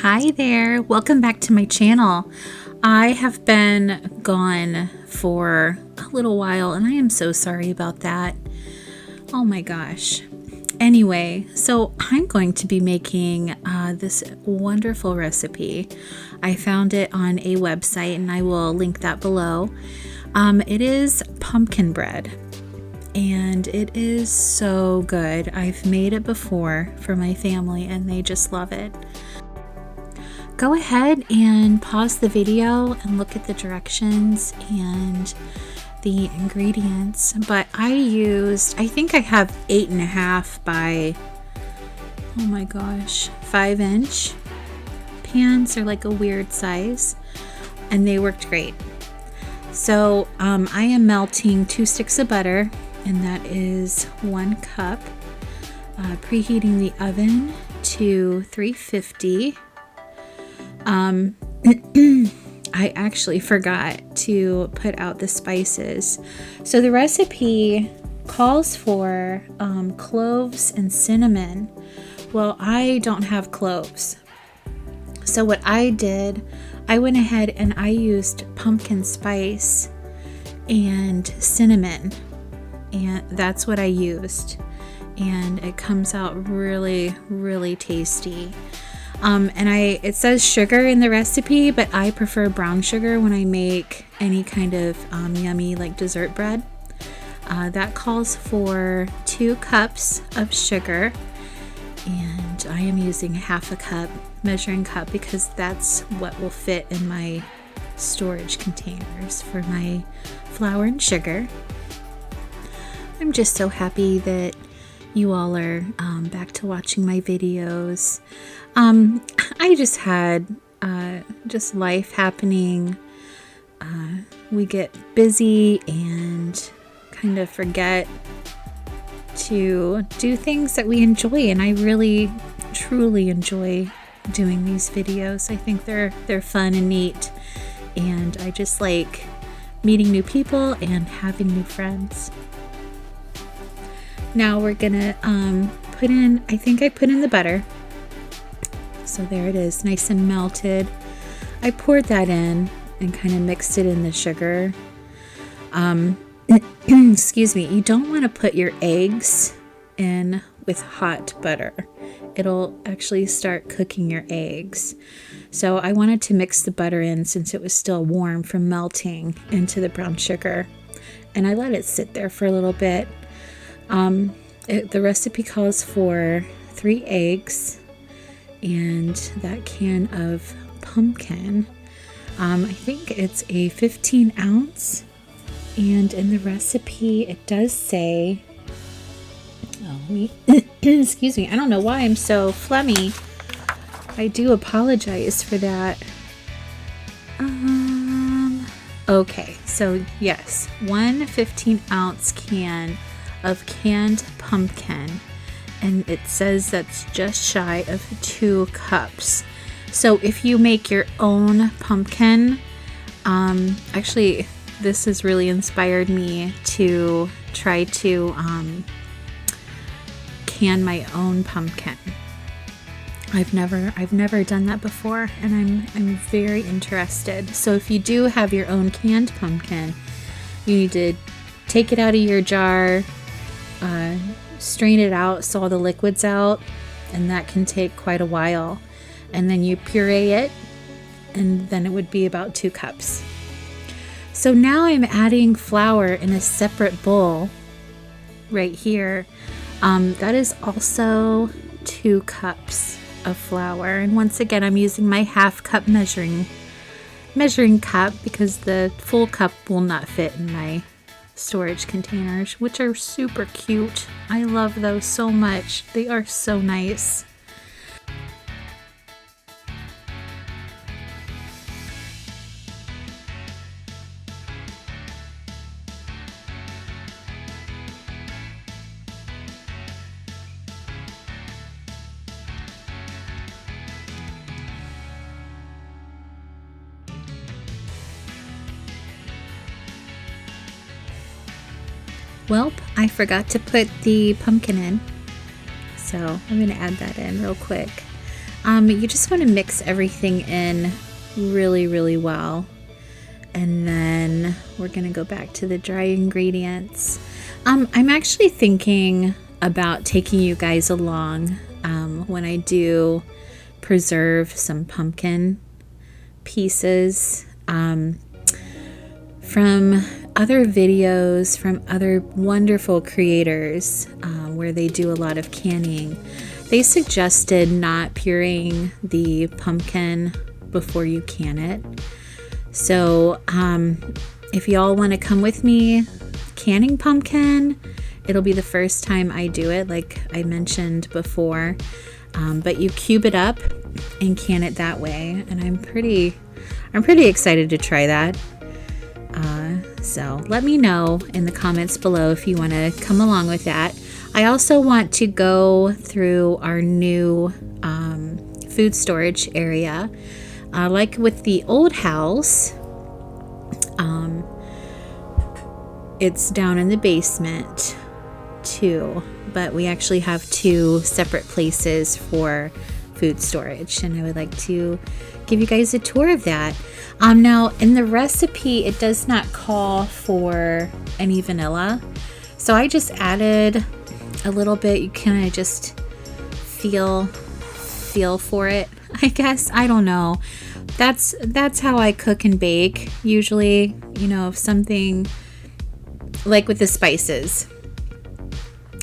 Hi there, welcome back to my channel. I have been gone for a little while and I am so sorry about that. Oh my gosh. Anyway, so I'm going to be making this wonderful recipe. I found it on a website and I will link that below. It is pumpkin bread and it is so good. I've made it before for my family and they just love it. Go ahead and pause the video and look at the directions and the ingredients. But I think I have 8.5 by, oh my gosh, 5-inch pans. Are like a weird size and they worked great. So I am melting 2 sticks of butter, and that is 1 cup. Preheating the oven to 350. I actually forgot to put out the spices. So the recipe calls for cloves and cinnamon. Well, I don't have cloves. So what I did, I went ahead and I used pumpkin spice and cinnamon. And that's what I used. And it comes out really, really tasty. It says sugar in the recipe, but I prefer brown sugar when I make any kind of yummy like dessert bread. That calls for 2 cups of sugar, and I am using half a cup measuring cup because that's what will fit in my storage containers for my flour and sugar. I'm just so happy that you all are back to watching my videos. I just had just life happening. We get busy and kind of forget to do things that we enjoy, and I really truly enjoy doing these videos. I think they're fun and neat, and I just like meeting new people and having new friends. Now we're gonna put in, I think I put in the butter. So there it is, nice and melted. I poured that in and kind of mixed it in the sugar. Excuse me, you don't want to put your eggs in with hot butter. It'll actually start cooking your eggs. So I wanted to mix the butter in since it was still warm from melting into the brown sugar. And I let it sit there for a little bit. The recipe calls for 3 eggs and that can of pumpkin. I think it's a 15 ounce, and in the recipe it does say, excuse me, I don't know why I'm so phlegmy. I do apologize for that. Okay, so yes, 1 15-ounce can of canned pumpkin, and it says that's just shy of 2 cups. So if you make your own pumpkin, actually this has really inspired me to try to can my own pumpkin. I've never done that before, and I'm very interested. So if you do have your own canned pumpkin, you need to take it out of your jar, strain it out so all the liquid's out, and that can take quite a while. And then you puree it, and then it would be about 2 cups. So now I'm adding flour in a separate bowl right here. That is also 2 cups of flour, and once again I'm using my half cup measuring cup because the full cup will not fit in my storage containers, which are super cute. I love those so much. They are so nice. Welp, I forgot to put the pumpkin in, so I'm going to add that in real quick. You just want to mix everything in really, really well. And then we're going to go back to the dry ingredients. I'm actually thinking about taking you guys along when I do preserve some pumpkin pieces from other videos from other wonderful creators where they do a lot of canning. They suggested not pureeing the pumpkin before you can it. So if y'all want to come with me canning pumpkin, it'll be the first time I do it, like I mentioned before. But you cube it up and can it that way, and I'm pretty excited to try that. So let me know in the comments below if you want to come along with that. I also want to go through our new food storage area. Like with the old house, it's down in the basement too, but we actually have two separate places for food storage, and I would like to give you guys a tour of that. Now in the recipe it does not call for any vanilla, so I just added a little bit. You kind of just feel for it, I guess. I don't know. That's how I cook and bake usually. You know, if something like with the spices,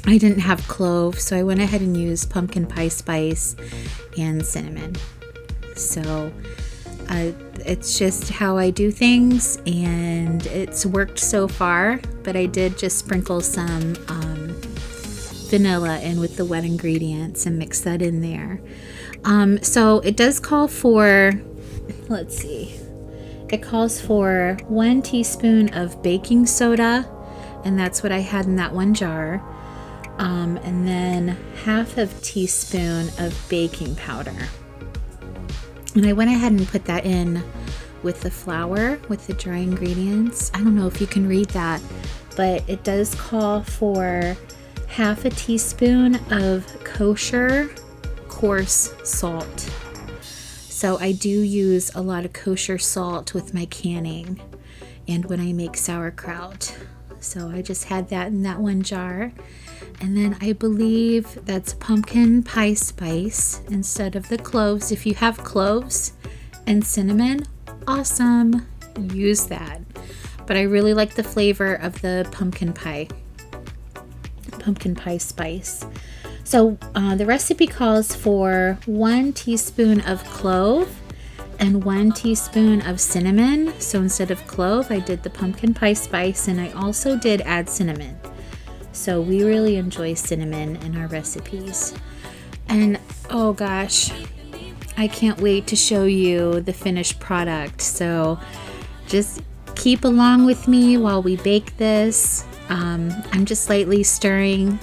I didn't have cloves, so I went ahead and used pumpkin pie spice and cinnamon. So it's just how I do things, and it's worked so far. But I did just sprinkle some vanilla in with the wet ingredients and mix that in there. So it does call for, let's see, it calls for 1 teaspoon of baking soda, and that's what I had in that one jar. And then half of teaspoon of baking powder. And I went ahead and put that in with the flour, with the dry ingredients. I don't know if you can read that, but it does call for half a teaspoon of kosher coarse salt. So I do use a lot of kosher salt with my canning and when I make sauerkraut. So I just had that in that one jar. And then I believe that's pumpkin pie spice instead of the cloves. If you have cloves and cinnamon, awesome, use that. But I really like the flavor of the pumpkin pie spice. So the recipe calls for 1 teaspoon of clove and 1 teaspoon of cinnamon. So instead of clove, I did the pumpkin pie spice, and I also did add cinnamon. So we really enjoy cinnamon in our recipes. And oh gosh, I can't wait to show you the finished product. So just keep along with me while we bake this. I'm just lightly stirring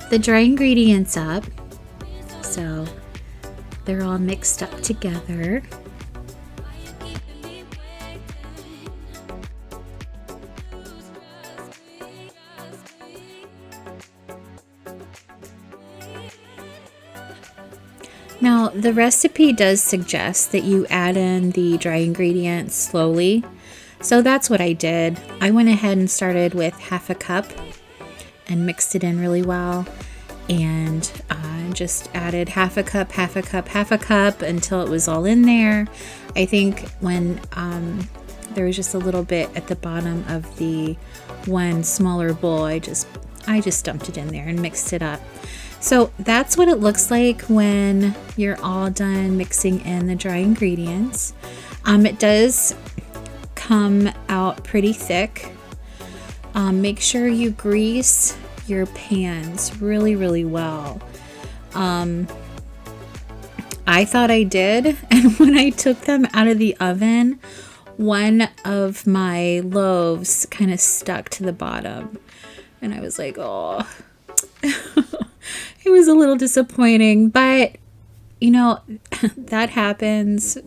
the dry ingredients up so they're all mixed up together. Now, the recipe does suggest that you add in the dry ingredients slowly. So that's what I did. I went ahead and started with half a cup and mixed it in really well. And just added half a cup until it was all in there. I think when there was just a little bit at the bottom of the one smaller bowl, I just dumped it in there and mixed it up. So that's what it looks like when you're all done mixing in the dry ingredients. It does come out pretty thick. Make sure you grease your pans really, really well. I thought I did, and when I took them out of the oven, one of my loaves kind of stuck to the bottom, and I was like, oh. It was a little disappointing, but you know, that happens.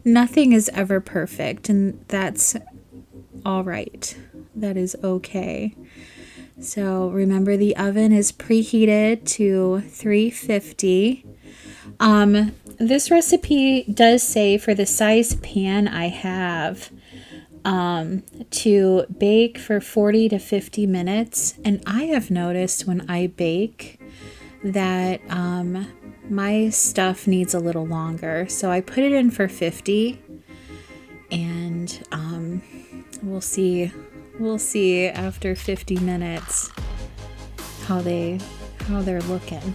Nothing is ever perfect, and that's all right. That is okay. So remember, the oven is preheated to 350. This recipe does say for the size pan I have to bake for 40 to 50 minutes. And I have noticed when I bake that my stuff needs a little longer. So I put it in for 50, and we'll see after 50 minutes how they're looking.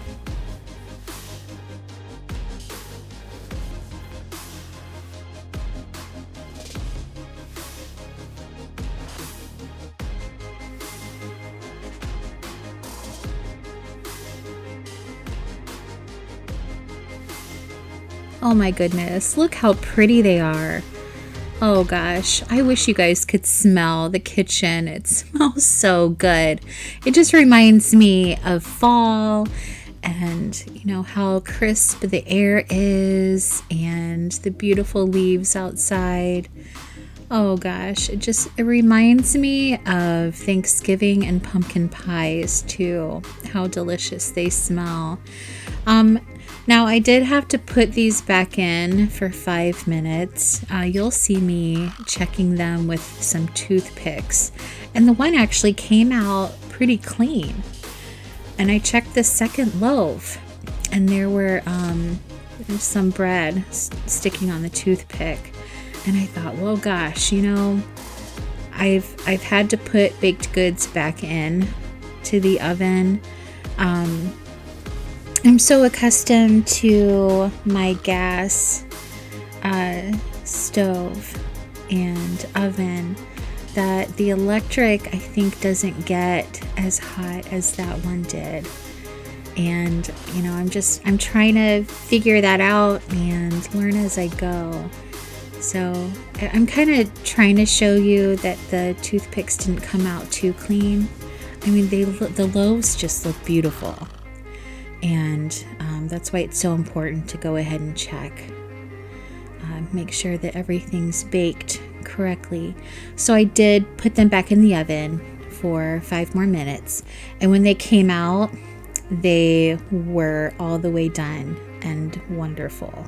Oh my goodness, look how pretty they are. Oh gosh, I wish you guys could smell the kitchen. It smells so good. It just reminds me of fall and how crisp the air is and the beautiful leaves outside. Oh gosh, it reminds me of Thanksgiving and pumpkin pies too, how delicious they smell. Now I did have to put these back in for 5 minutes. You'll see me checking them with some toothpicks, and the one actually came out pretty clean. And I checked the second loaf, and there's some bread sticking on the toothpick. And I thought, well, gosh, I've had to put baked goods back in to the oven. I'm so accustomed to my gas stove and oven that the electric, I think, doesn't get as hot as that one did. And, I'm trying to figure that out and learn as I go. So I'm kind of trying to show you that the toothpicks didn't come out too clean. I mean, the loaves just look beautiful. And that's why it's so important to go ahead and check. Make sure that everything's baked correctly. So I did put them back in the oven for 5 more minutes. And when they came out, they were all the way done and wonderful.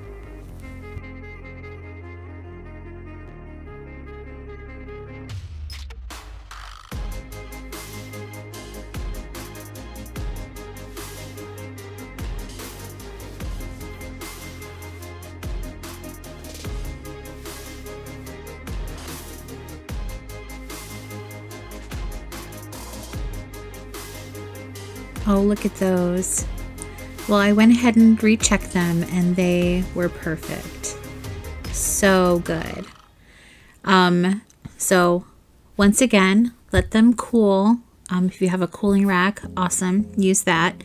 Oh, look at those. Well, I went ahead and rechecked them and they were perfect. So good. So once again, let them cool. If you have a cooling rack, awesome. Use that.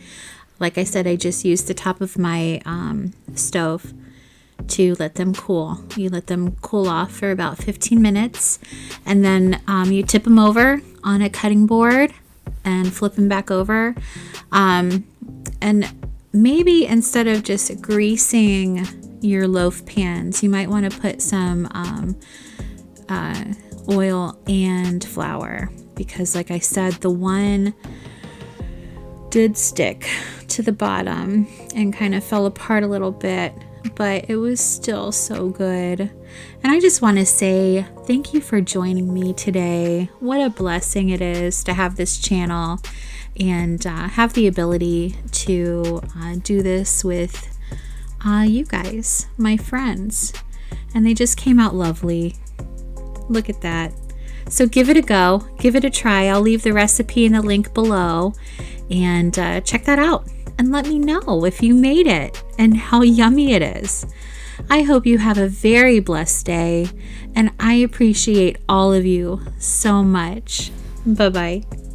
Like I said, I just used the top of my stove to let them cool. You let them cool off for about 15 minutes, and then you tip them over on a cutting board and flip them back over. And maybe instead of just greasing your loaf pans, you might want to put some oil and flour, because like I said, the one did stick to the bottom and kind of fell apart a little bit, but it was still so good. And I just want to say thank you for joining me today. What a blessing it is to have this channel and have the ability to do this with you guys, my friends. And they just came out lovely. Look at that. So give it a go, give it a try. I'll leave the recipe in the link below, and check that out and let me know if you made it and how yummy it is. I hope you have a very blessed day, and I appreciate all of you so much. Bye-bye.